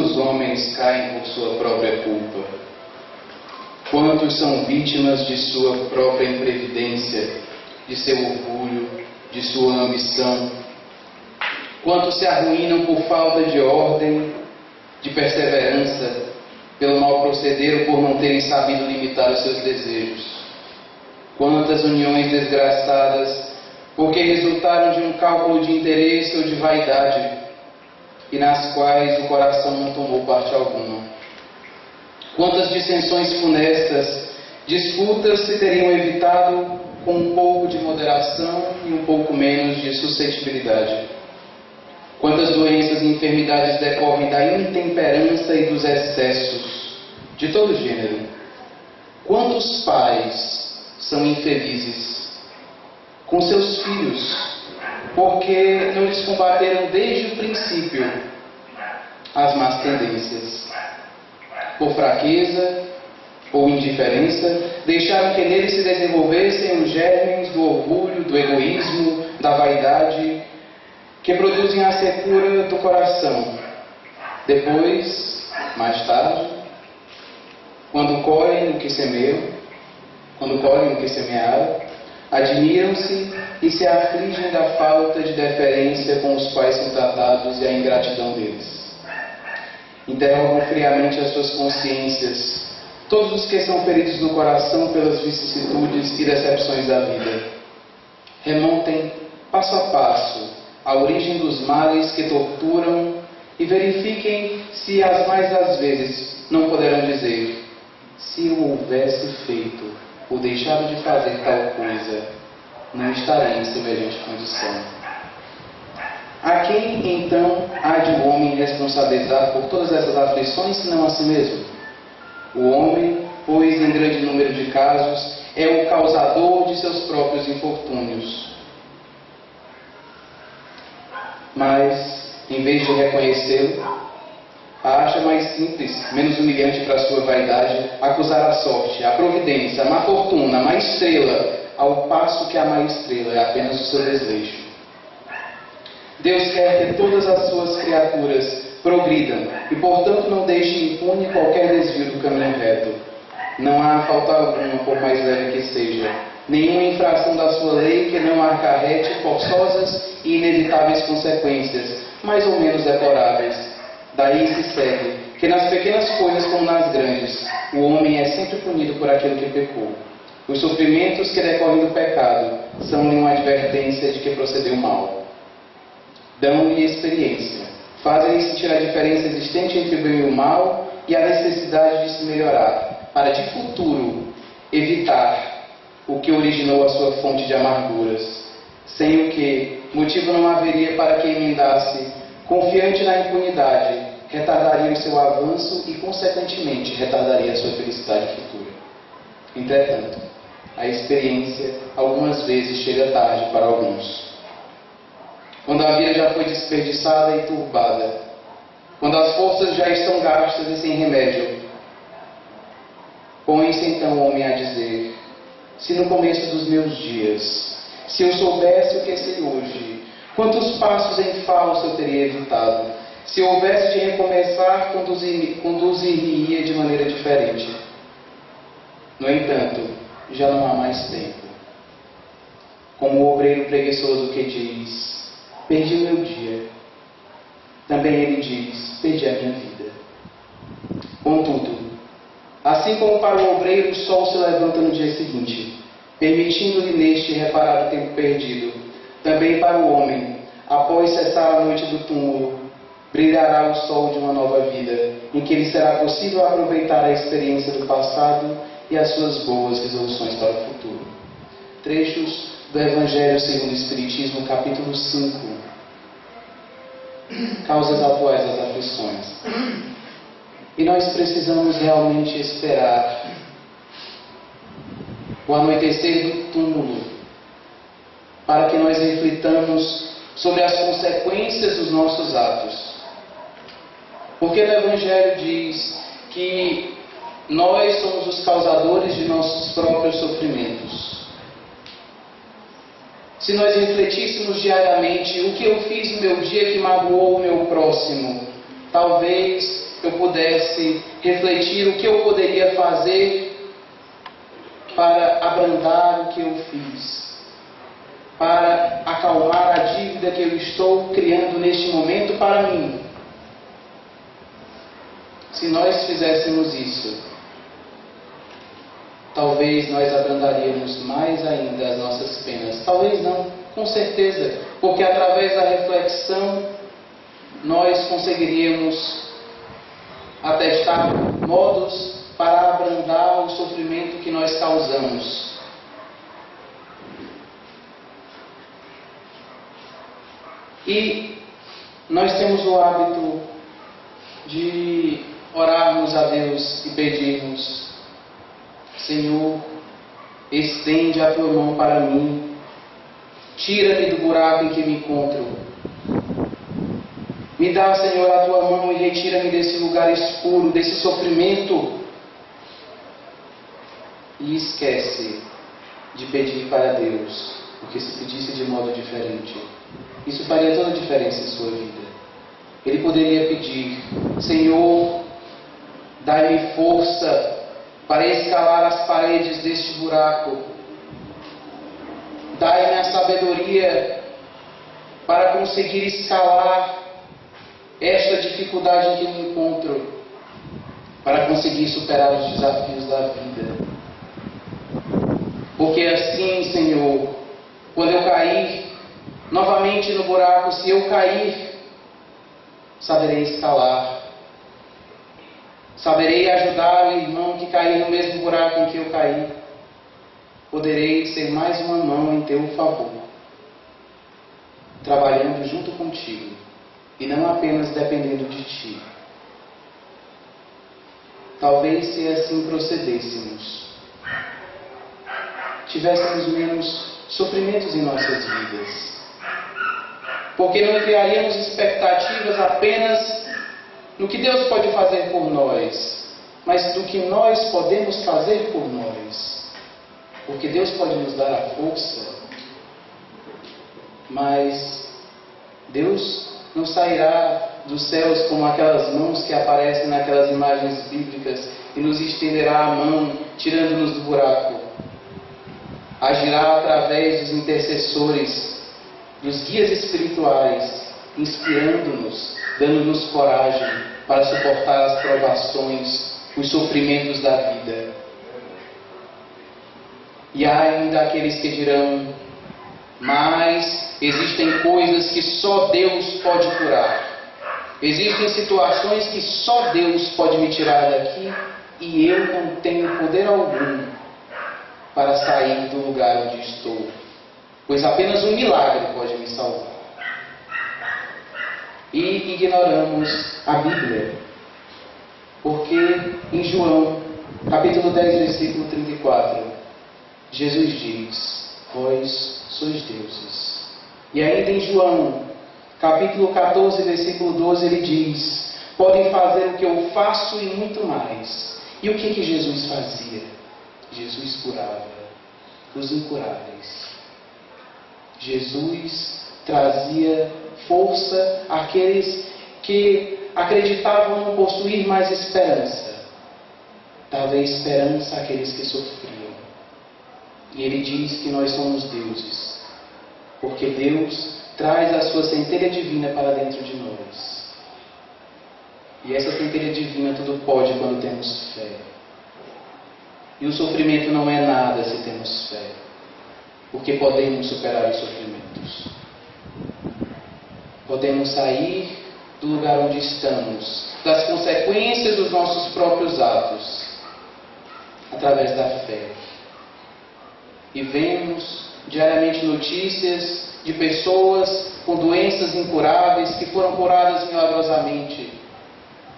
Quantos homens caem por sua própria culpa? Quantos são vítimas de sua própria imprevidência, de seu orgulho, de sua ambição? Quantos se arruinam por falta de ordem, de perseverança, pelo mau proceder ou por não terem sabido limitar os seus desejos? Quantas uniões desgraçadas, porque resultaram de um cálculo de interesse ou de vaidade, e nas quais o coração não tomou parte alguma? Quantas dissensões funestas, disputas se teriam evitado com um pouco de moderação e um pouco menos de suscetibilidade? Quantas doenças e enfermidades decorrem da intemperança e dos excessos de todo gênero? Quantos pais são infelizes com seus filhos, porque não lhes combateram desde o princípio as más tendências? Por fraqueza ou indiferença, deixaram que neles se desenvolvessem os germes do orgulho, do egoísmo, da vaidade, que produzem a secura do coração. Depois, mais tarde, quando colhem o que semeiam, admiram-se e se afligem da falta de deferência com os quais são tratados e a ingratidão deles. Interrogam friamente as suas consciências, todos os que são feridos no coração pelas vicissitudes e decepções da vida. Remontem passo a passo a origem dos males que torturam e verifiquem se as mais das vezes não poderão dizer: se eu houvesse feito ou deixado de fazer tal coisa, não estaria em semelhante condição. A quem então há de o homem responsabilizar por todas essas aflições, senão a si mesmo? O homem, pois, em grande número de casos, é o causador de seus próprios infortúnios. Mas, em vez de reconhecê-lo, acha mais simples, menos humilhante para a sua vaidade, acusar a sorte, a providência, a má fortuna, a má estrela, ao passo que a má estrela é apenas o seu desleixo. Deus quer que todas as suas criaturas progridam e, portanto, não deixe impune qualquer desvio do caminho reto. Não há falta alguma, por mais leve que seja, nenhuma infração da sua lei que não acarrete forçosas e inevitáveis consequências, mais ou menos deploráveis. Daí se segue que nas pequenas coisas como nas grandes, o homem é sempre punido por aquilo que pecou. Os sofrimentos que decorrem do pecado são-lhe uma advertência de que procedeu mal. Dão-lhe experiência, fazem-lhe sentir a diferença existente entre o bem e o mal e a necessidade de se melhorar, para de futuro evitar o que originou a sua fonte de amarguras, sem o que motivo não haveria para que emendasse, confiante na impunidade, retardaria o seu avanço e, consequentemente, retardaria a sua felicidade futura. Entretanto, a experiência algumas vezes chega tarde para alguns. Quando a vida já foi desperdiçada e turbada, quando as forças já estão gastas e sem remédio, põe-se então o homem a dizer: se no começo dos meus dias, se eu soubesse o que sei hoje, quantos passos em falso eu teria evitado? Se eu houvesse de recomeçar, conduzir-me-ia de maneira diferente. No entanto, já não há mais tempo. Como o obreiro preguiçoso que diz: perdi o meu dia. Também ele diz: perdi a minha vida. Contudo, assim como para o obreiro o sol se levanta no dia seguinte, permitindo-lhe neste reparar o tempo perdido, também para o homem, após cessar a noite do túmulo, brilhará o sol de uma nova vida, em que lhe será possível aproveitar a experiência do passado e as suas boas resoluções para o futuro. Trechos do Evangelho segundo o Espiritismo, capítulo 5. Causas atuais das aflições. E nós precisamos realmente esperar o anoitecer do túmulo para que nós reflitamos sobre as consequências dos nossos atos. Porque no Evangelho diz que nós somos os causadores de nossos próprios sofrimentos. Se nós refletíssemos diariamente o que eu fiz no meu dia que magoou o meu próximo, talvez eu pudesse refletir o que eu poderia fazer para abrandar o que eu fiz, para acalmar a dívida que eu estou criando neste momento para mim. Se nós fizéssemos isso, talvez nós abrandaríamos mais ainda as nossas penas. Talvez não, com certeza, porque através da reflexão nós conseguiríamos atestar modos para abrandar o sofrimento que nós causamos. E nós temos o hábito de orarmos a Deus e pedirmos: Senhor, estende a tua mão para mim, tira-me do buraco em que me encontro. Me dá, Senhor, a tua mão e retira-me desse lugar escuro, desse sofrimento. E esquece de pedir para Deus, porque se pedisse de modo diferente, isso faria toda a diferença em sua vida. Ele poderia pedir: Senhor, dai-me força para escalar as paredes deste buraco. Dai-me a sabedoria para conseguir escalar esta dificuldade em que me encontro, para conseguir superar os desafios da vida. Porque assim, Senhor, quando eu cair novamente no buraco, se eu cair, saberei escalar. Saberei ajudar o irmão que cair no mesmo buraco em que eu caí. Poderei ser mais uma mão em teu favor, trabalhando junto contigo e não apenas dependendo de ti. Talvez, se assim procedêssemos, tivéssemos menos sofrimentos em nossas vidas, porque não criaríamos expectativas apenas no que Deus pode fazer por nós, mas do que nós podemos fazer por nós. Porque Deus pode nos dar a força, mas Deus não sairá dos céus como aquelas mãos que aparecem naquelas imagens bíblicas e nos estenderá a mão, tirando-nos do buraco. Agirá através dos intercessores, dos guias espirituais, inspirando-nos, dando-nos coragem para suportar as provações, os sofrimentos da vida. E há ainda aqueles que dirão: mas existem coisas que só Deus pode curar. Existem situações que só Deus pode me tirar daqui e eu não tenho poder algum para sair do lugar onde estou, pois apenas um milagre pode me salvar. E ignoramos a Bíblia, porque em João, capítulo 10, versículo 34, Jesus diz: vós sois deuses. E ainda em João, capítulo 14, versículo 12, ele diz: podem fazer o que eu faço e muito mais. E o que Jesus fazia? Jesus curava os incuráveis. Jesus trazia força àqueles que acreditavam não possuir mais esperança. Dava esperança àqueles que sofriam. E ele diz que nós somos deuses, porque Deus traz a sua centelha divina para dentro de nós. E essa centelha divina tudo pode quando temos fé. E o sofrimento não é nada se temos fé, porque podemos superar os sofrimentos. Podemos sair do lugar onde estamos, das consequências dos nossos próprios atos, através da fé. E vemos diariamente notícias de pessoas com doenças incuráveis que foram curadas milagrosamente.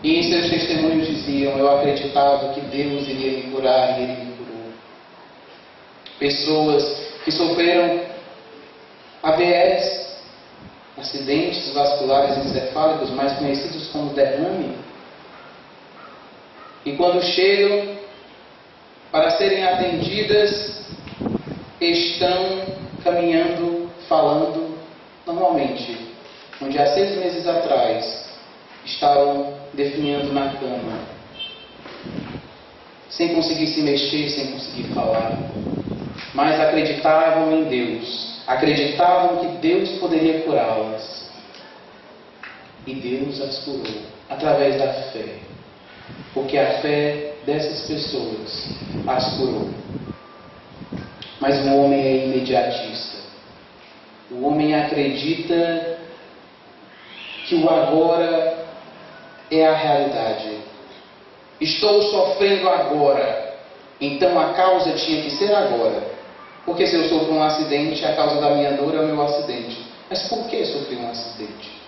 E em seus testemunhos diziam: eu acreditava que Deus iria me curar e Ele me curou. Pessoas que sofreram AVS, acidentes vasculares encefálicos, mais conhecidos como derrame, e quando chegam para serem atendidas, estão caminhando, falando normalmente, onde há 6 meses atrás estavam definhando na cama, sem conseguir se mexer, sem conseguir falar, mas acreditavam em Deus, acreditavam que Deus poderia curá-las. E Deus as curou através da fé, porque a fé dessas pessoas as curou. Mas o homem é imediatista. O homem acredita que o agora é a realidade. Estou sofrendo agora, então a causa tinha que ser agora. Porque se eu sofro um acidente, a causa da minha dor é o meu acidente. Mas por que sofri um acidente?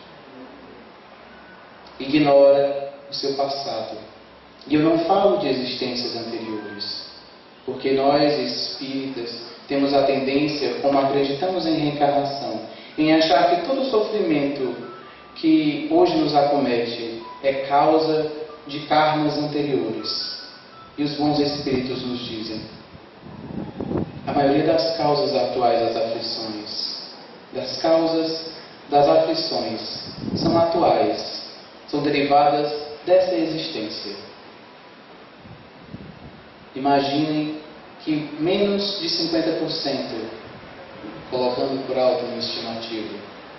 Ignora o seu passado. E eu não falo de existências anteriores, porque nós, espíritas, temos a tendência, como acreditamos em reencarnação, em achar que todo sofrimento que hoje nos acomete é causa de karmas anteriores. E os bons espíritos nos dizem: a maioria das causas atuais das aflições, são atuais, são derivadas dessa existência. Imaginem que menos de 50%, colocando por alto uma estimativa,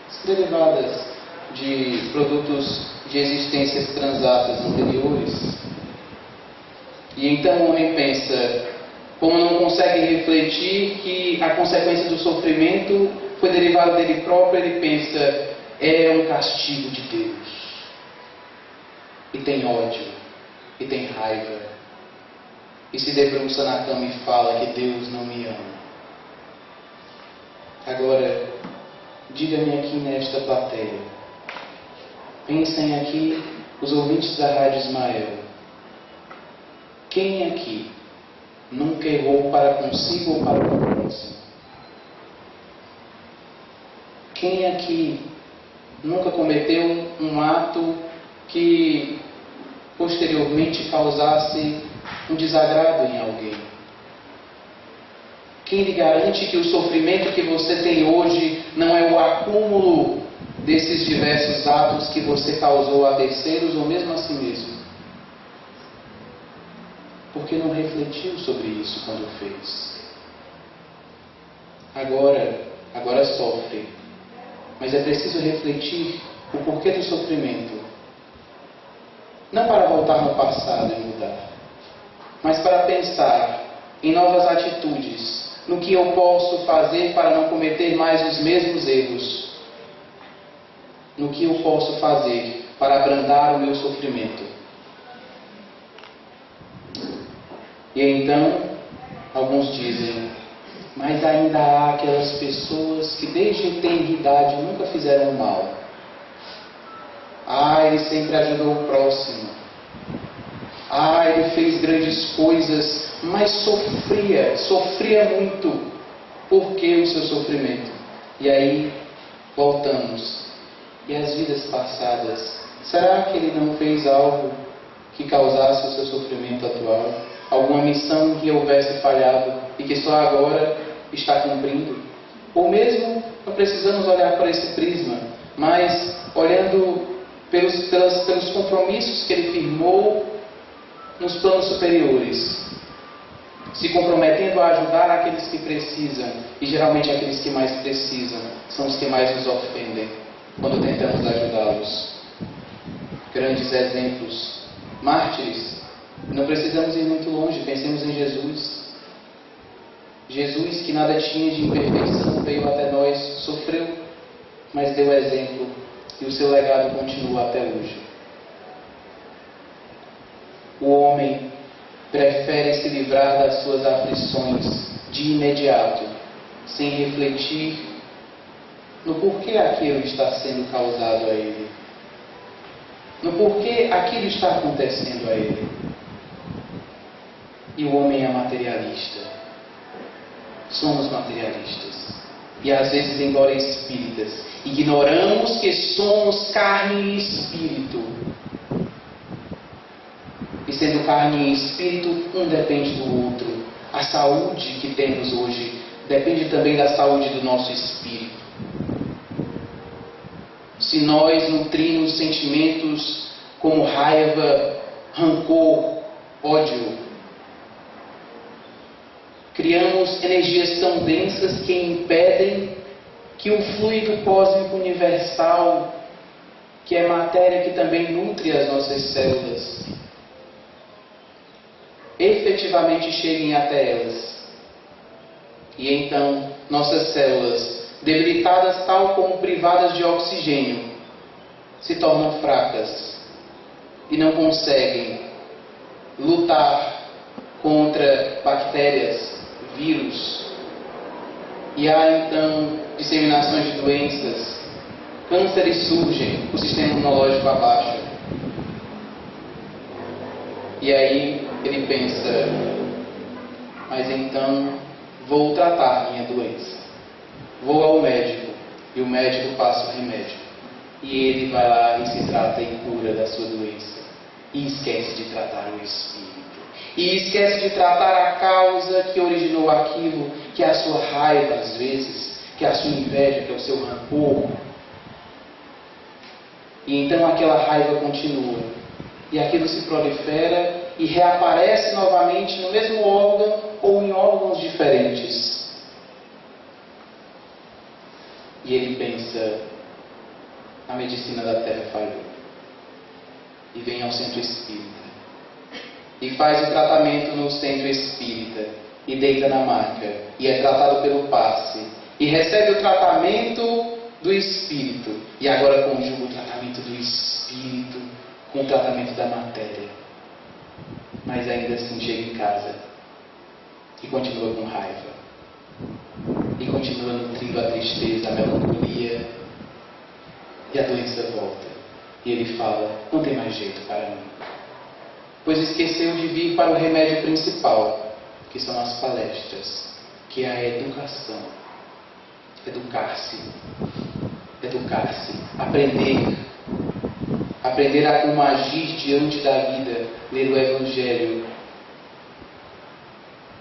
são derivadas de produtos de existências transatas anteriores. E então o homem pensa, como não consegue refletir que a consequência do sofrimento foi derivada dele próprio, ele pensa, é um castigo de Deus. E tem ódio, e tem raiva, e se debruça na cama e fala que Deus não me ama. Agora, diga-me aqui nesta plateia, pensem aqui os ouvintes da Rádio Ismael, quem aqui nunca errou para consigo ou para o próximo? Quem aqui nunca cometeu um ato que posteriormente causasse um desagrado em alguém? Quem lhe garante que o sofrimento que você tem hoje não é o acúmulo desses diversos atos que você causou a terceiros ou mesmo a si mesmo? Porque não refletiu sobre isso quando fez. Agora sofre. Mas é preciso refletir o porquê do sofrimento. Não para voltar no passado e mudar, mas para pensar em novas atitudes, no que eu posso fazer para não cometer mais os mesmos erros, no que eu posso fazer para abrandar o meu sofrimento. E então, alguns dizem, mas ainda há aquelas pessoas que desde a tenridade nunca fizeram mal. Ele sempre ajudou o próximo. Ele fez grandes coisas, mas sofria muito. Por que o seu sofrimento? E aí, voltamos. E as vidas passadas? Será que ele não fez algo que causasse o seu sofrimento atual? Alguma missão que houvesse falhado e que só agora está cumprindo? Ou mesmo, não precisamos olhar para esse prisma, mas olhando pelos compromissos que ele firmou nos planos superiores, se comprometendo a ajudar aqueles que precisam, e geralmente aqueles que mais precisam são os que mais nos ofendem quando tentamos ajudá-los. Grandes exemplos, mártires. Não precisamos ir muito longe, pensemos em Jesus. Jesus, que nada tinha de imperfeição, veio até nós, sofreu, mas deu exemplo, e o seu legado continua até hoje. O homem prefere se livrar das suas aflições de imediato, sem refletir no porquê aquilo está sendo causado a ele, no porquê aquilo está acontecendo a ele. E o homem é materialista. Somos materialistas. E às vezes, embora espíritas, ignoramos que somos carne e espírito. E sendo carne e espírito, um depende do outro. A saúde que temos hoje depende também da saúde do nosso espírito. Se se nós nutrimos sentimentos como raiva, rancor, ódio. Criamos energias tão densas que impedem que o fluido cósmico universal, que é matéria que também nutre as nossas células, efetivamente cheguem até elas. E então, nossas células, debilitadas tal como privadas de oxigênio, se tornam fracas e não conseguem lutar contra bactérias, vírus. E há então disseminações de doenças, cânceres surgem, o sistema imunológico abaixa. E aí ele pensa, mas então vou tratar minha doença. Vou ao médico e o médico passa o remédio. E ele vai lá e se trata e cura da sua doença. E esquece de tratar o espírito. E esquece de tratar a causa que originou aquilo, que é a sua raiva às vezes, que é a sua inveja, que é o seu rancor. E então aquela raiva continua. E aquilo se prolifera e reaparece novamente no mesmo órgão ou em órgãos diferentes. E ele pensa, a medicina da Terra falhou. E vem ao centro espírita. E faz o tratamento no centro espírita. E deita na maca. E é tratado pelo passe. E recebe o tratamento do espírito. E agora conjuga o tratamento do espírito com o tratamento da matéria. Mas ainda assim chega em casa. E continua com raiva. E continua nutrindo a tristeza, a melancolia. E a doença volta. E ele fala, não tem mais jeito para mim. Pois esqueceu de vir para o remédio principal, que são as palestras, que é a educação. Educar-se. Educar-se. Aprender. Aprender a como agir diante da vida. Ler o Evangelho.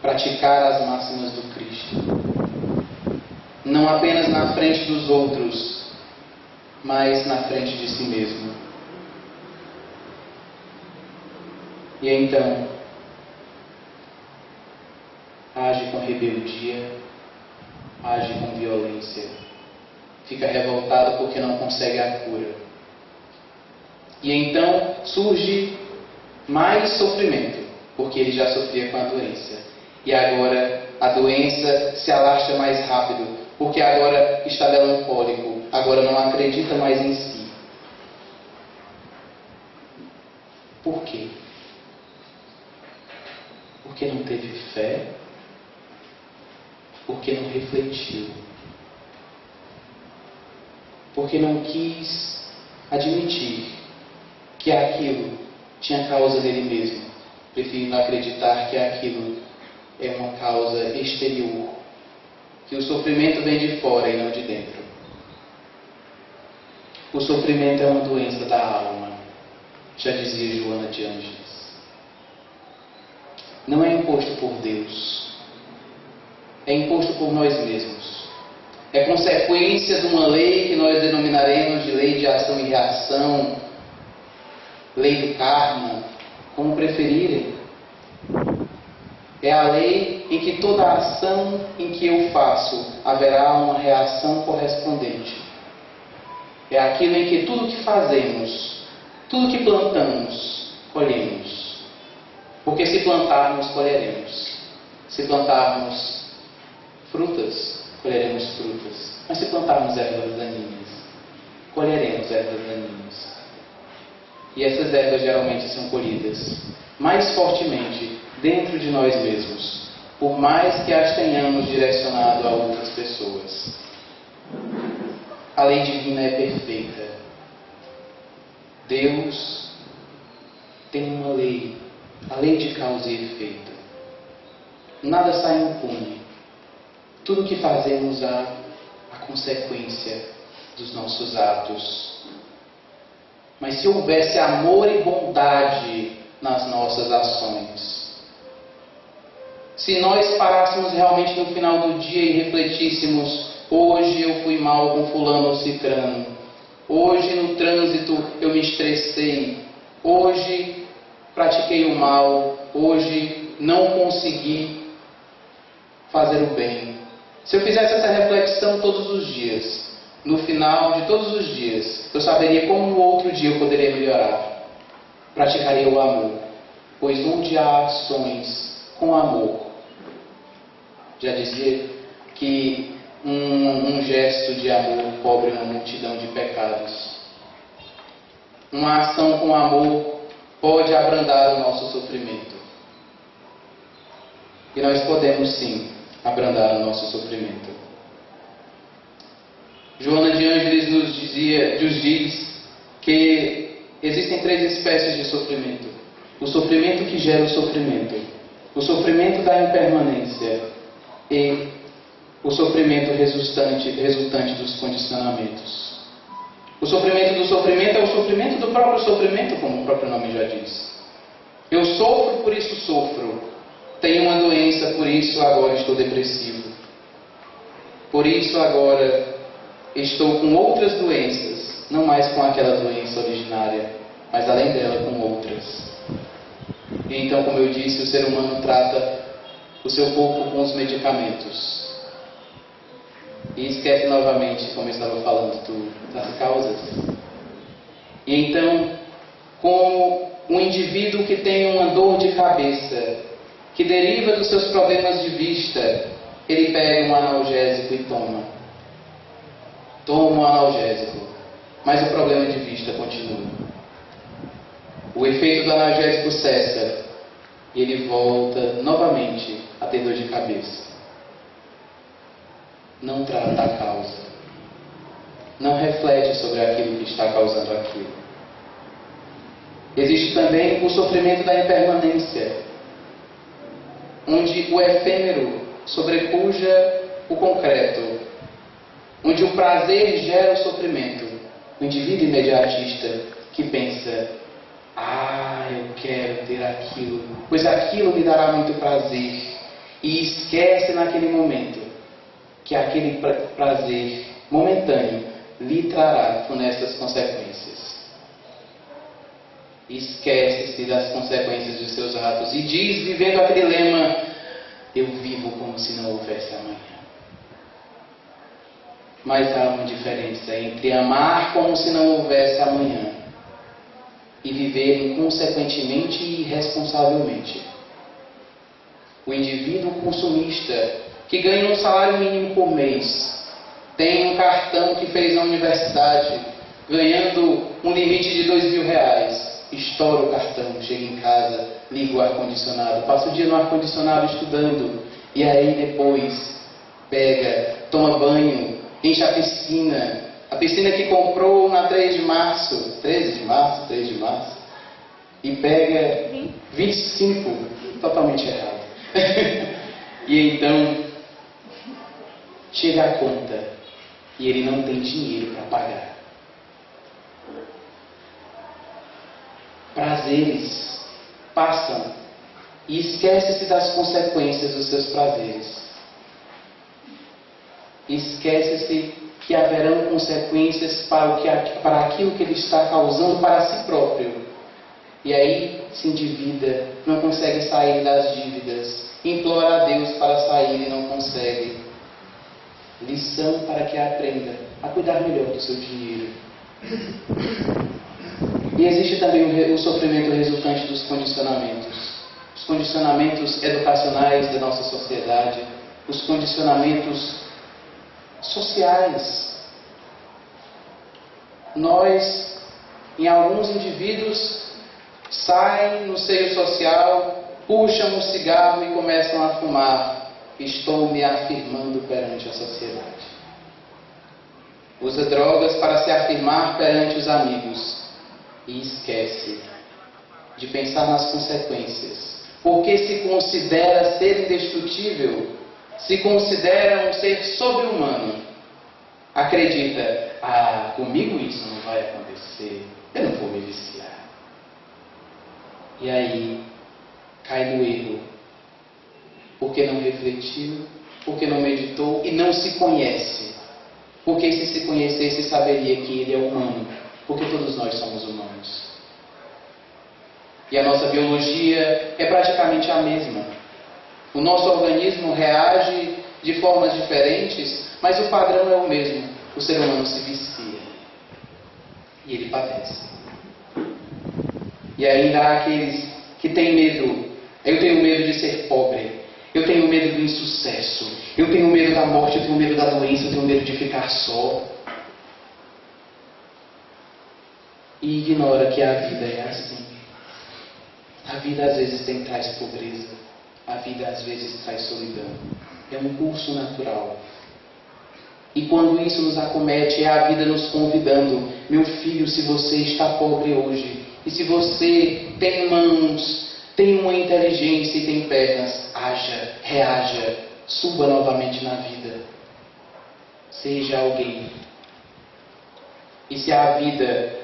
Praticar as máximas do Cristo. Não apenas na frente dos outros, mas na frente de si mesmo. E então, age com rebeldia, age com violência, fica revoltado porque não consegue a cura. E então surge mais sofrimento, porque ele já sofria com a doença. E agora a doença se alastra mais rápido, porque agora está melancólico, agora não acredita mais em si. Por quê? Porque não teve fé, porque não refletiu, porque não quis admitir que aquilo tinha causa nele mesmo, preferindo acreditar que aquilo é uma causa exterior, que o sofrimento vem de fora e não de dentro. O sofrimento é uma doença da alma, já dizia Joana de Ângeles. Não é imposto por Deus, é imposto por nós mesmos. É consequência de uma lei que nós denominaremos de lei de ação e reação, lei do karma, como preferirem. É a lei em que toda ação em que eu faço haverá uma reação correspondente. É aquilo em que tudo que fazemos, tudo que plantamos, colhemos. Porque se plantarmos, colheremos. Se plantarmos frutas, colheremos frutas. Mas se plantarmos ervas daninhas, colheremos ervas daninhas. E essas ervas geralmente são colhidas mais fortemente dentro de nós mesmos, por mais que as tenhamos direcionado a outras pessoas. A lei divina é perfeita. Deus tem uma lei, a lei de causa e efeito. Nada sai impune. Tudo que fazemos há a consequência dos nossos atos. Mas se houvesse amor e bondade nas nossas ações, se nós parássemos realmente no final do dia e refletíssemos, hoje eu fui mal com fulano ou cicrano, Hoje no trânsito eu me estressei. Hoje pratiquei o mal. Hoje não consegui fazer o bem. Se eu fizesse essa reflexão todos os dias, no final de todos os dias, eu saberia como no outro dia eu poderia melhorar. Praticaria o amor. Pois onde há ações com amor, já dizia que um gesto de amor cobre uma multidão de pecados. Uma ação com amor pode abrandar o nosso sofrimento. E nós podemos sim abrandar o nosso sofrimento. Joana de Ângeles nos diz que existem 3 espécies de sofrimento. O sofrimento que gera o sofrimento da impermanência e o sofrimento resultante dos condicionamentos. O sofrimento do sofrimento é o sofrimento do próprio sofrimento, como o próprio nome já diz. Eu sofro, por isso sofro. Tenho uma doença, por isso agora estou depressivo. Por isso agora estou com outras doenças, não mais com aquela doença originária, mas além dela com outras. E então, como eu disse, o ser humano trata o seu corpo com os medicamentos. E esquece novamente, como eu estava falando, das causas. E então, como um indivíduo que tem uma dor de cabeça, que deriva dos seus problemas de vista, ele pega um analgésico e toma. Toma um analgésico, mas o problema de vista continua. O efeito do analgésico cessa e ele volta novamente a ter dor de cabeça. Não trata a causa. Não reflete sobre aquilo que está causando aquilo. Existe também o sofrimento da impermanência, onde o efêmero sobrepuja o concreto, onde o prazer gera o sofrimento. O indivíduo imediatista que pensa: eu quero ter aquilo, pois aquilo me dará muito prazer, e esquece naquele momento que aquele prazer momentâneo lhe trará funestas consequências. Esquece-se das consequências de seus atos e diz, vivendo aquele lema: eu vivo como se não houvesse amanhã. Mas há uma diferença entre amar como se não houvesse amanhã e viver inconsequentemente e irresponsavelmente. O indivíduo consumista que ganha um salário mínimo por mês, tem um cartão que fez na universidade, ganhando um limite de R$2.000, estoura o cartão, chega em casa, liga o ar-condicionado, passa o dia no ar-condicionado estudando, e aí depois pega, toma banho, enche a piscina que comprou na 13 de março, e pega 25, totalmente errado. E então chega a conta e ele não tem dinheiro para pagar. Prazeres passam e esquece-se das consequências dos seus prazeres. Esquece-se que haverão consequências para aquilo que ele está causando para si próprio. E aí se endivida, não consegue sair das dívidas, implora a Deus para sair e não consegue. Lição para que aprenda a cuidar melhor do seu dinheiro. E existe também o sofrimento resultante dos condicionamentos. Os condicionamentos educacionais da nossa sociedade, os condicionamentos sociais. Nós, em alguns indivíduos, saem no seio social, puxam um cigarro e começam a fumar. Estou me afirmando perante a sociedade. Usa drogas para se afirmar perante os amigos e esquece de pensar nas consequências, porque se considera ser indestrutível, se considera um ser sobre-humano. Acredita: comigo isso não vai acontecer, eu não vou me viciar. E aí cai no erro, porque não refletiu, porque não meditou e não se conhece. Porque se conhecesse, saberia que ele é humano, porque todos nós somos humanos. E a nossa biologia é praticamente a mesma. O nosso organismo reage de formas diferentes, mas o padrão é o mesmo. O ser humano se vicia. E ele padece. E ainda há aqueles que têm medo. Eu tenho medo de ser pobre. Eu tenho medo do insucesso. Eu tenho medo da morte. Eu tenho medo da doença. Eu tenho medo de ficar só. E ignora que a vida é assim. A vida às vezes traz pobreza. A vida às vezes traz solidão. É um curso natural. E quando isso nos acomete, é a vida nos convidando. Meu filho, se você está pobre hoje, e se você tem mãos, tem uma inteligência e tem pernas, haja, reaja, suba novamente na vida. Seja alguém. E se a vida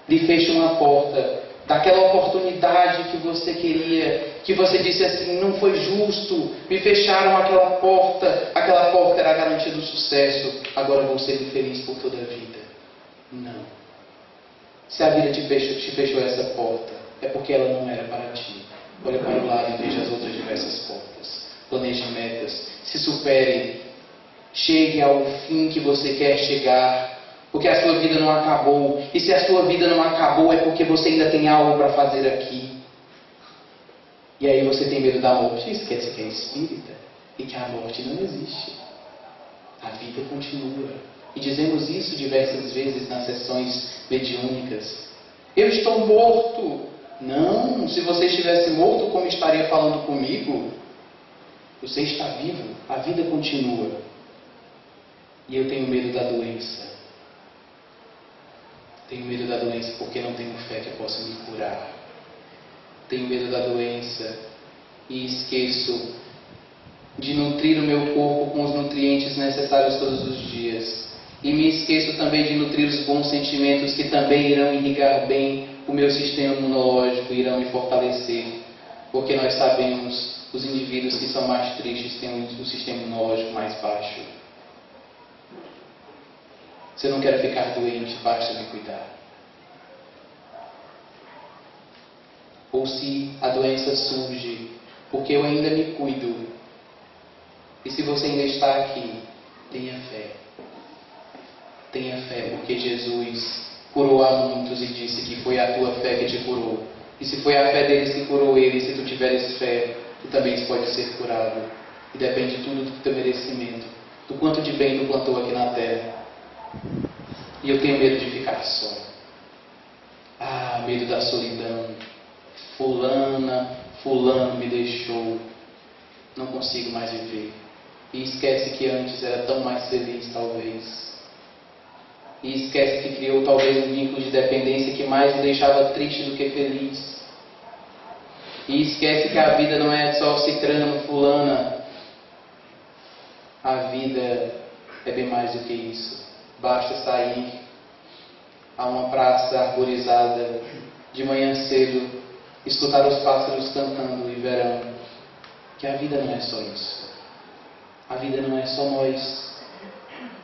lhe fecha uma porta, daquela oportunidade que você queria, que você disse assim, não foi justo, me fecharam aquela porta era a garantia do sucesso, agora vou ser infeliz por toda a vida. Não. Se a vida te fechou essa porta, é porque ela não era para ti. Olha para o lado e veja as outras diversas portas. Planeje metas, se supere, chegue ao fim que você quer chegar, porque a sua vida não acabou. E se a sua vida não acabou, é porque você ainda tem algo para fazer aqui. E aí você tem medo da morte e esquece que é espírita e que a morte não existe. A vida continua. E dizemos isso diversas vezes nas sessões mediúnicas. Eu estou morto. Não, se você estivesse morto, como estaria falando comigo? Você está vivo, a vida continua. E eu tenho medo da doença. Tenho medo da doença porque não tenho fé que eu possa me curar. Tenho medo da doença e esqueço de nutrir o meu corpo com os nutrientes necessários todos os dias. E me esqueço também de nutrir os bons sentimentos que também irão irrigar bem o meu sistema imunológico, irão me fortalecer. Porque nós sabemos, os indivíduos que são mais tristes têm o sistema imunológico mais baixo. Se eu não quero ficar doente, basta me cuidar. Ou se a doença surge porque eu ainda me cuido. E se você ainda está aqui, tenha fé. Tenha fé, porque Jesus curou a muitos e disse que foi a tua fé que te curou. E se foi a fé deles que curou ele, se tu tiveres fé, tu também pode ser curado. E depende tudo do teu merecimento, do quanto de bem tu plantou aqui na terra. E eu tenho medo de ficar só. Medo da solidão. Fulano me deixou. Não consigo mais viver. E esquece que antes era tão mais feliz, talvez. E esquece que criou talvez um vínculo de dependência que mais o deixava triste do que feliz. E esquece que a vida não é só cicrano, fulana. A vida é bem mais do que isso. Basta sair a uma praça arborizada de manhã cedo, escutar os pássaros cantando e verão que a vida não é só isso. A vida não é só nós.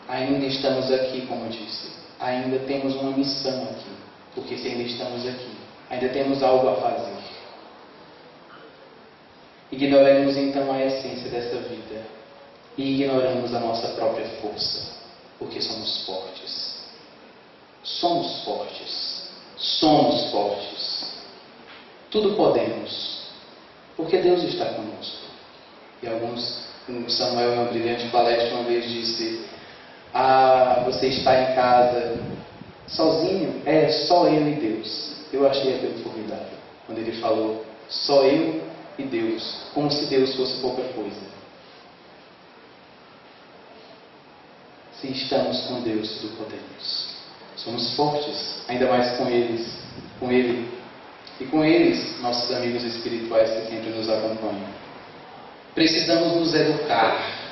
Ainda estamos aqui, como eu disse. Ainda temos uma missão aqui. Porque se ainda estamos aqui, ainda temos algo a fazer. Ignoremos então a essência dessa vida. E ignoramos a nossa própria força. Porque somos fortes. Somos fortes. Somos fortes. Tudo podemos. Porque Deus está conosco. E Samuel, em uma brilhante palestra, uma vez disse: você está em casa sozinho? Só eu e Deus. Eu achei aquilo formidável. Quando ele falou, só eu e Deus. Como se Deus fosse pouca coisa. Se estamos com Deus, tudo podemos. Somos fortes, ainda mais com Ele. E com eles, nossos amigos espirituais que sempre nos acompanham. Precisamos nos educar,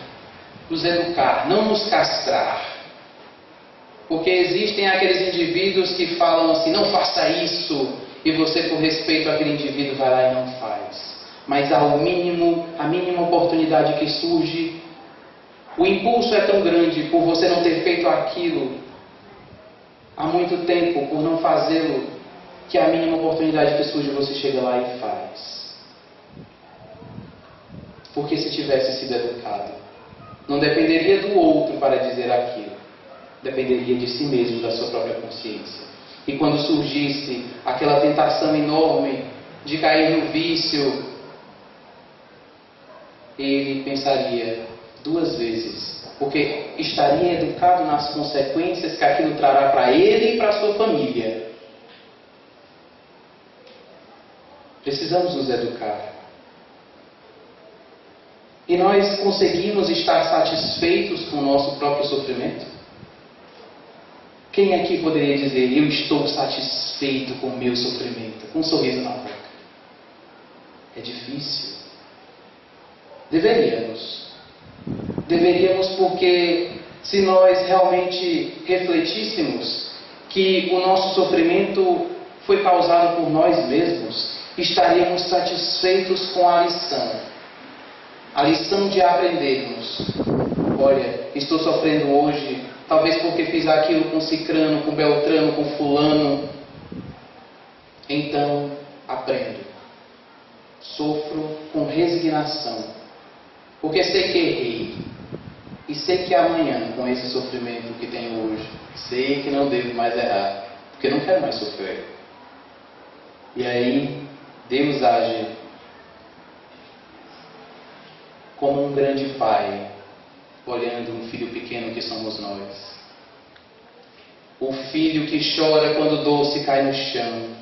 não nos castrar. Porque existem aqueles indivíduos que falam assim, não faça isso, e você, por respeito àquele indivíduo, vai lá e não faz. Mas a mínima oportunidade que surge, O impulso é tão grande por você não ter feito aquilo há muito tempo, por não fazê-lo, que a mínima oportunidade que surge você chega lá e faz. Porque se tivesse sido educado, não dependeria do outro para dizer aquilo, dependeria de si mesmo, da sua própria consciência. E quando surgisse aquela tentação enorme de cair no vício, ele pensaria 2 vezes, porque estaria educado nas consequências que aquilo trará para ele e para a sua família. Precisamos nos educar. E nós conseguimos estar satisfeitos com o nosso próprio sofrimento? Quem aqui poderia dizer, eu estou satisfeito com o meu sofrimento, com um sorriso na boca? É difícil. Deveríamos. Deveríamos, porque se nós realmente refletíssemos que o nosso sofrimento foi causado por nós mesmos, estaríamos satisfeitos com a lição de aprendermos. Olha, estou sofrendo hoje, talvez porque fiz aquilo com cicrano, com beltrano, com fulano. Então, aprendo. Sofro com resignação, porque sei que errei. E sei que amanhã, com esse sofrimento que tenho hoje, sei que não devo mais errar, porque não quero mais sofrer. E aí, Deus age como um grande pai, olhando um filho pequeno que somos nós. O filho que chora quando o doce cai no chão.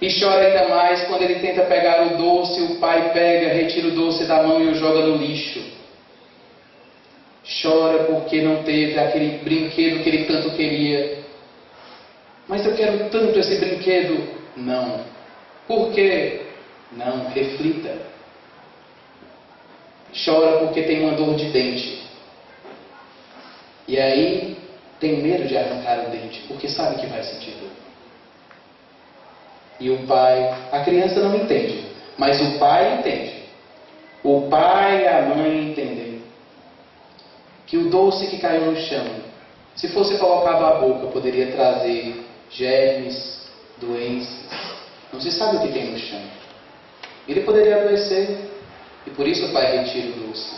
E chora ainda mais quando ele tenta pegar o doce, o pai pega, retira o doce da mão e o joga no lixo. Chora porque não teve aquele brinquedo que ele tanto queria. Mas eu quero tanto esse brinquedo. Não. Por quê? Não, reflita. Chora porque tem uma dor de dente. E aí tem medo de arrancar o dente, porque sabe que vai sentir dor. E o pai, a criança não entende, mas o pai entende. O pai e a mãe entendem que o doce que caiu no chão, se fosse colocado à boca, poderia trazer germes, doenças. Não se sabe o que tem no chão. Ele poderia adoecer, e por isso o pai retira o doce.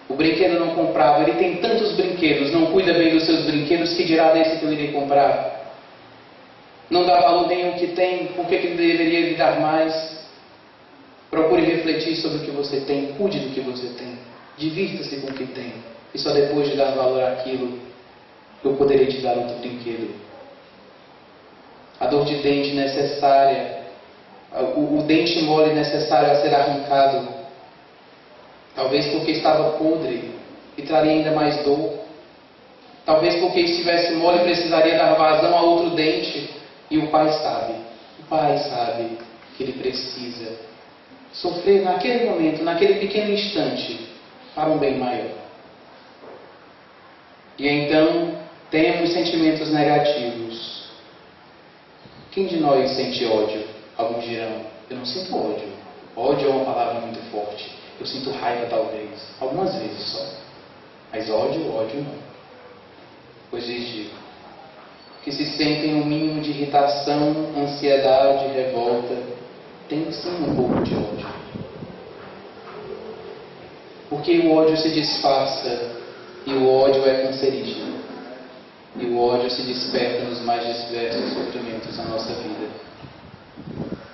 O brinquedo não comprava, ele tem tantos brinquedos, não cuida bem dos seus brinquedos, que dirá desse que eu irei comprar? Não dá valor nenhum que tem, por que ele deveria lhe dar mais? Procure refletir sobre o que você tem, cuide do que você tem, divirta-se com o que tem, e só depois de dar valor àquilo, eu poderei te dar outro brinquedo. A dor de dente necessária, o dente mole necessário a ser arrancado, talvez porque estava podre e traria ainda mais dor, talvez porque estivesse mole e precisaria dar vazão a outro dente. E o pai sabe que ele precisa sofrer naquele momento, naquele pequeno instante, para um bem maior. E então temos sentimentos negativos. Quem de nós sente ódio? Alguns dirão, eu não sinto ódio. Ódio é uma palavra muito forte. Eu sinto raiva talvez, algumas vezes só. Mas ódio não. Pois lhes digo, que se sentem um mínimo de irritação, ansiedade, revolta, tem sim um pouco de ódio. Porque o ódio se disfarça, e o ódio é cancerígeno. E o ódio se desperta nos mais diversos sofrimentos da nossa vida.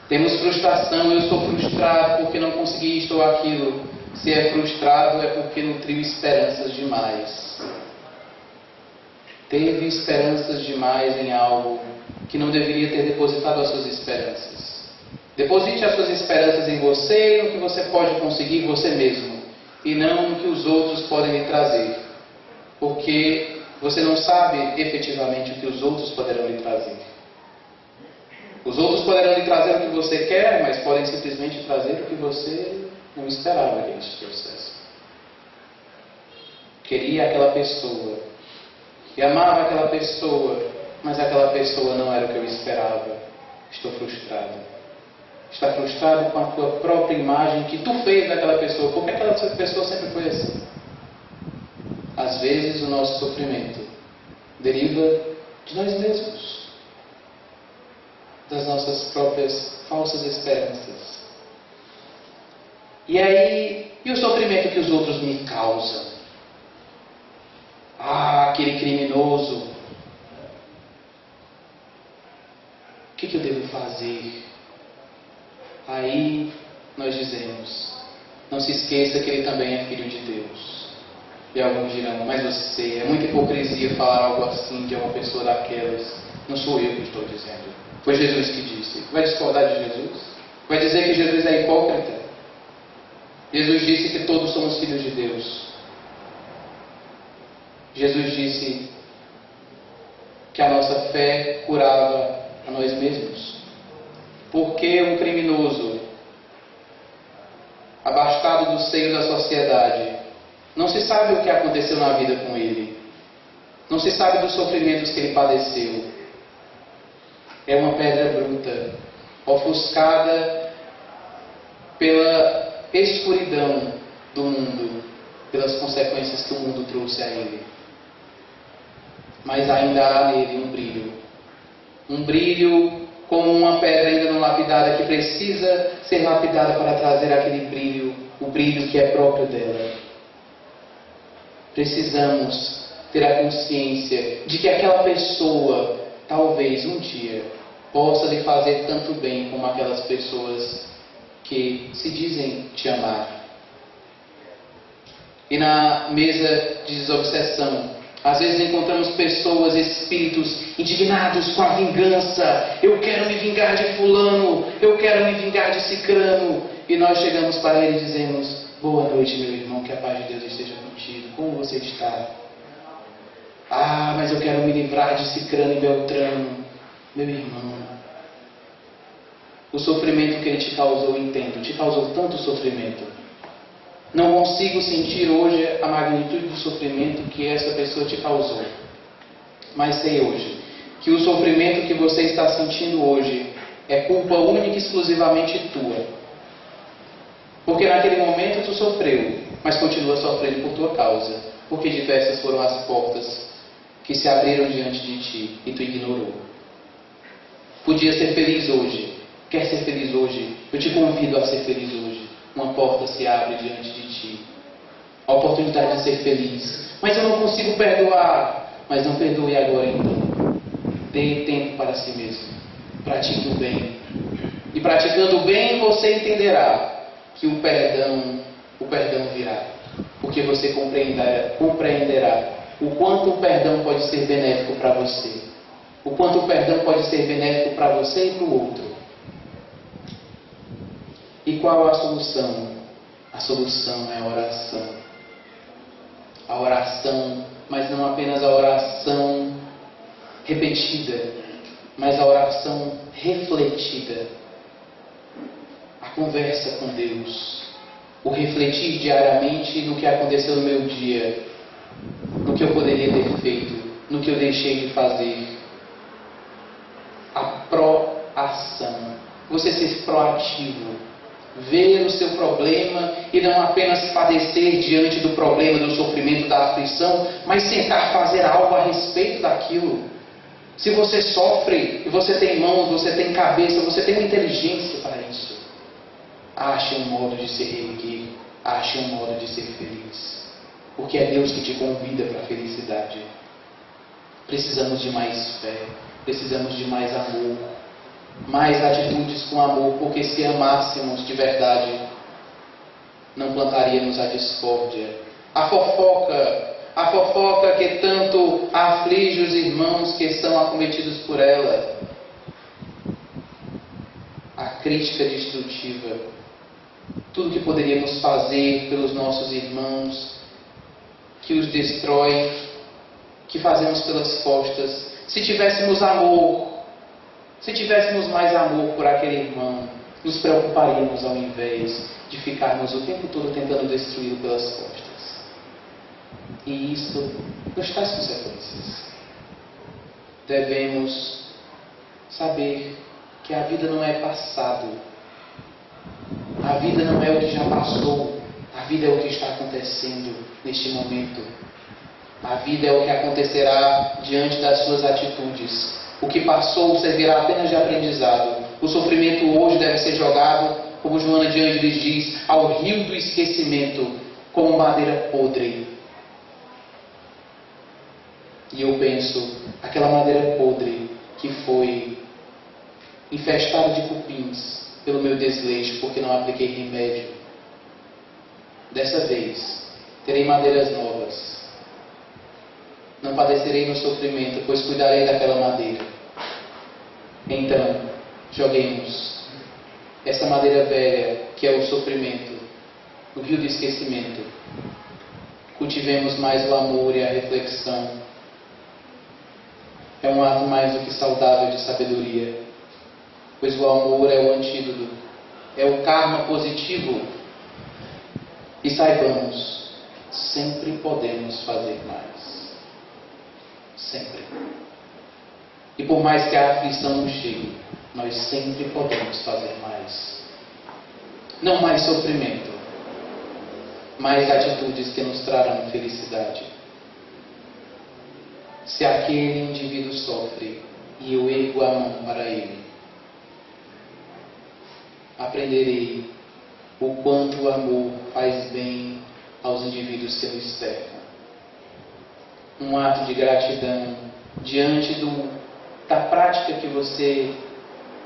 Temos frustração, eu sou frustrado porque não consegui isto ou aquilo. Se é frustrado é porque nutriu esperanças demais. Teve esperanças demais em algo que não deveria ter depositado as suas esperanças. Deposite as suas esperanças em você e no que você pode conseguir você mesmo, e não no que os outros podem lhe trazer, porque você não sabe efetivamente o que os outros poderão lhe trazer. Os outros poderão lhe trazer o que você quer, mas podem simplesmente trazer o que você não esperava que eles trouxessem. Queria aquela pessoa, e amava aquela pessoa, mas aquela pessoa não era o que eu esperava. Estou frustrado. está frustrado com a tua própria imagem que tu fez daquela pessoa, porque aquela pessoa sempre foi assim. Às vezes o nosso sofrimento deriva de nós mesmos, das nossas próprias falsas esperanças. E aí, e o sofrimento que os outros me causam? Ah, aquele criminoso. O que eu devo fazer? Aí nós dizemos, não se esqueça que ele também é filho de Deus. E alguns dirão, mas você, é muita hipocrisia falar algo assim de uma pessoa daquelas. Não sou eu que estou dizendo. Foi Jesus que disse. Vai discordar de Jesus? Vai dizer que Jesus é hipócrita? Jesus disse que todos somos filhos de Deus. Jesus disse que a nossa fé curava a nós mesmos. Porque um criminoso, abastado do seio da sociedade, não se sabe o que aconteceu na vida com ele. Não se sabe dos sofrimentos que ele padeceu. É uma pedra bruta, ofuscada pela escuridão do mundo, pelas consequências que o mundo trouxe a ele. Mas ainda há nele um brilho. Um brilho como uma pedra ainda não lapidada, que precisa ser lapidada para trazer aquele brilho, o brilho que é próprio dela. Precisamos ter a consciência de que aquela pessoa, talvez um dia, possa lhe fazer tanto bem como aquelas pessoas que se dizem te amar. E na mesa de desobsessão, às vezes encontramos pessoas, espíritos indignados com a vingança. Eu quero me vingar de fulano, eu quero me vingar de cicrano. E nós chegamos para ele e dizemos, boa noite, meu irmão, que a paz de Deus esteja contigo. Como você está? Ah, mas eu quero me livrar de cicrano e beltrano. Meu irmão, o sofrimento que ele te causou, entendo, te causou tanto sofrimento. Não consigo sentir hoje a magnitude do sofrimento que essa pessoa te causou. Mas sei hoje que o sofrimento que você está sentindo hoje é culpa única e exclusivamente tua. Porque naquele momento tu sofreu, mas continua sofrendo por tua causa. Porque diversas foram as portas que se abriram diante de ti e tu ignorou. Podia ser feliz hoje. Quer ser feliz hoje? Eu te convido a ser feliz hoje. Uma porta se abre diante de ti. A oportunidade de ser feliz. Mas eu não consigo perdoar. Mas não perdoe agora então. Dê tempo para si mesmo. Pratique o bem. E praticando o bem você entenderá que o perdão virá. Porque você compreenderá o quanto o perdão pode ser benéfico para você. O quanto o perdão pode ser benéfico para você e para o outro. E qual a solução? A solução é a oração. A oração, mas não apenas a oração repetida, mas a oração refletida. A conversa com Deus. O refletir diariamente no que aconteceu no meu dia, no que eu poderia ter feito, no que eu deixei de fazer. A proação. Você ser proativo. Ver o seu problema e não apenas padecer diante do problema, do sofrimento, da aflição, mas tentar fazer algo a respeito daquilo. Se você sofre e você tem mãos, você tem cabeça, você tem inteligência para isso, ache um modo de se reerguer, ache um modo de ser feliz, porque é Deus que te convida para a felicidade. Precisamos de mais fé, precisamos de mais amor, mais atitudes com amor, porque se amássemos de verdade, não plantaríamos a discórdia. A fofoca que tanto aflige os irmãos que são acometidos por ela. A crítica destrutiva. Tudo que poderíamos fazer pelos nossos irmãos, que os destrói, que fazemos pelas costas. Se tivéssemos amor, se tivéssemos mais amor por aquele irmão, nos preocuparíamos ao invés de ficarmos o tempo todo tentando destruí-lo pelas costas. E isso nos traz consequências. Devemos saber que a vida não é passado, vida não é o que já passou, a vida é o que está acontecendo neste momento. A vida é o que acontecerá diante das suas atitudes. O que passou servirá apenas de aprendizado. O sofrimento hoje deve ser jogado, como Joana de Ângeles diz, ao rio do esquecimento, como madeira podre. E eu penso, aquela madeira podre que foi infestada de cupins pelo meu desleixo, porque não apliquei remédio. Dessa vez, terei madeiras novas. Não padecerei no sofrimento, pois cuidarei daquela madeira. Então, joguemos essa madeira velha, que é o sofrimento, no rio do esquecimento. Cultivemos mais o amor e a reflexão. É um ato mais do que saudável de sabedoria, pois o amor é o antídoto, é o karma positivo. E saibamos, sempre podemos fazer mais. Sempre. E por mais que a aflição nos chegue, nós sempre podemos fazer mais. Não mais sofrimento, mais atitudes que nos trarão felicidade. Se aquele indivíduo sofre e eu ergo a mão para ele, aprenderei o quanto o amor faz bem aos indivíduos que nos cercam. Um ato de gratidão diante da prática que você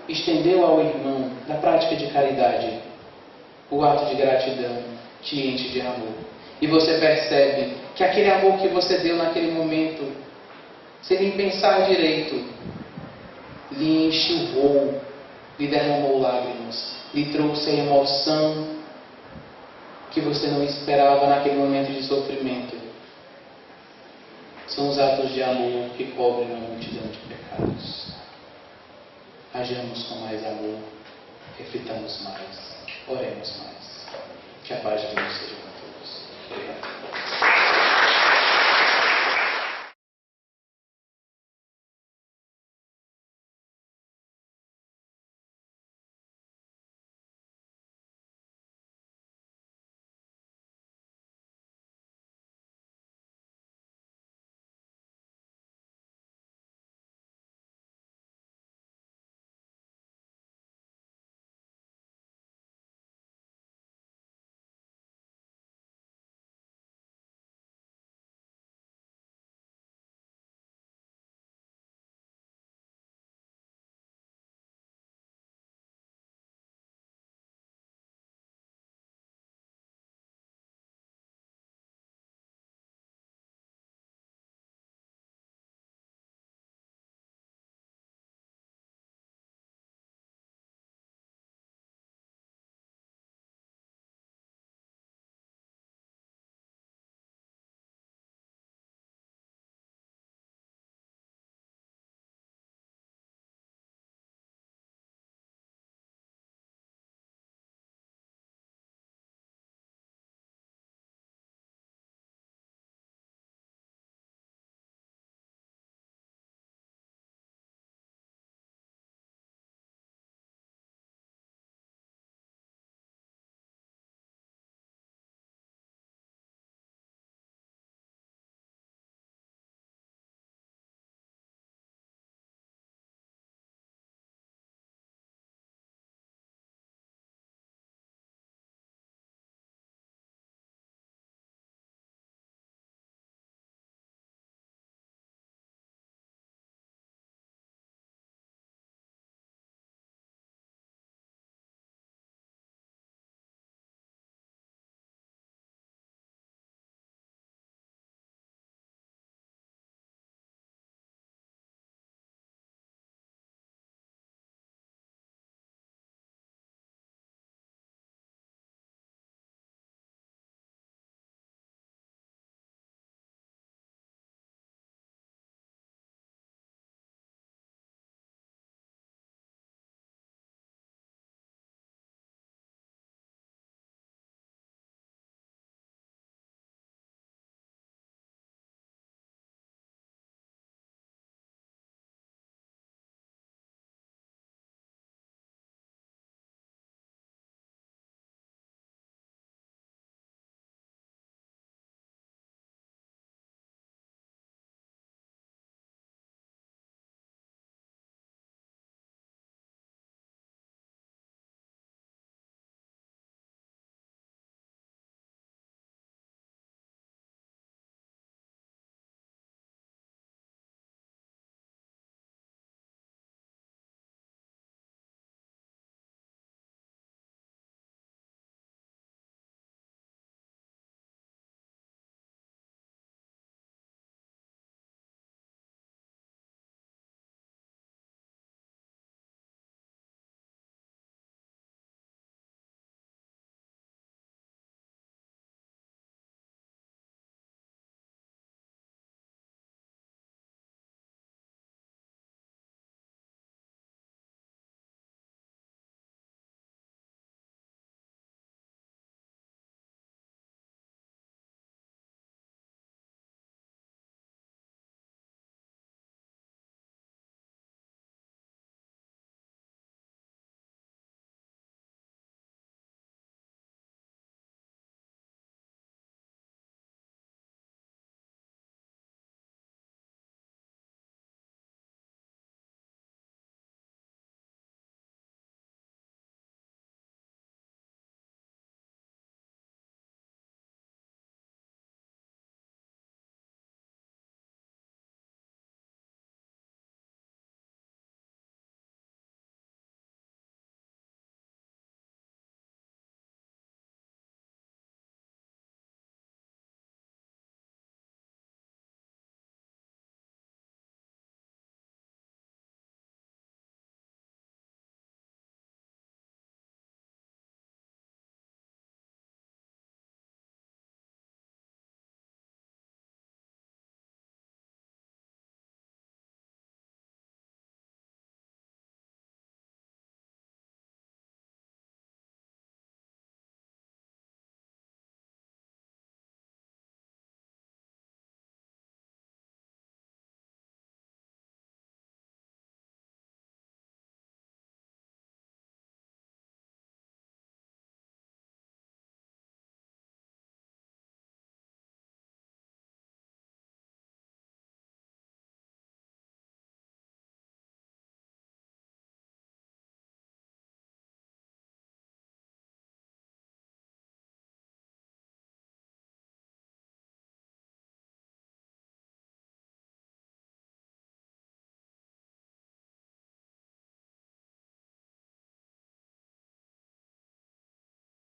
estendeu ao irmão, da prática de caridade. O ato de gratidão te enche de amor. E você percebe que aquele amor que você deu naquele momento, sem nem pensar direito, lhe enxurrou, lhe derramou lágrimas, lhe trouxe a emoção que você não esperava naquele momento de sofrimento. São os atos de amor que cobrem uma multidão de pecados. Hajamos com mais amor, reflitamos mais, oremos mais. Que a paz de Deus seja